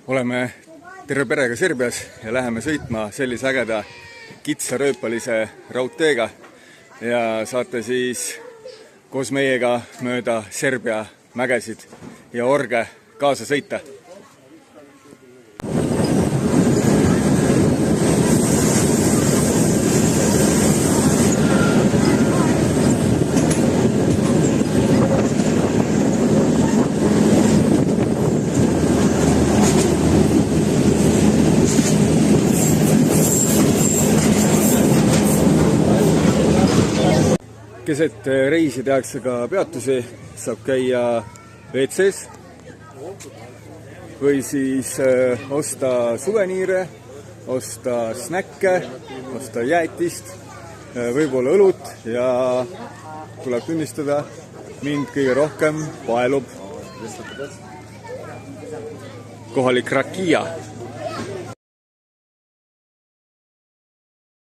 Oleme terve perega Serbias ja läheme sõitma sellise ägeda kitsarööpalise raudteega ja saate siis koos meiega mööda Serbia mägesid ja orge kaasa sõita. Keset reisi tehakse ka peatusi, saab käia WC-s või siis osta suveniire, osta snäkke, osta jäätist, võib-olla õlut ja tuleb tunnistada, mind kõige rohkem paelub kohalik rakia.